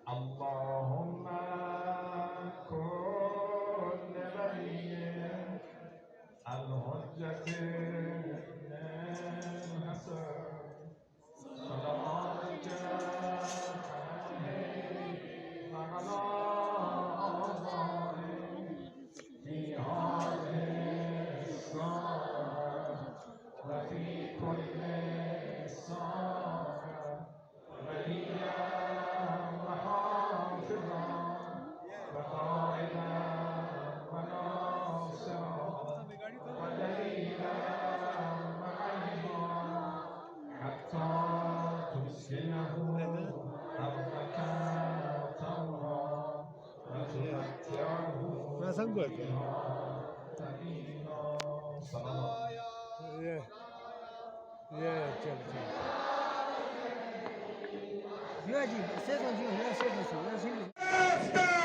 اللهم كن ولي الحجة الحسن صلواتك عليه وعلى آبائه في هذه الساعة وفي كل ساعة وليا وحافظا وقائدا وناصرا ودليلا وعينا حتى تسكنه أرضك طوعا وتمتعه فيها طويلا. صلوات. يا جيب سيدنا شوف يا سيدنا شوف يا سيدنا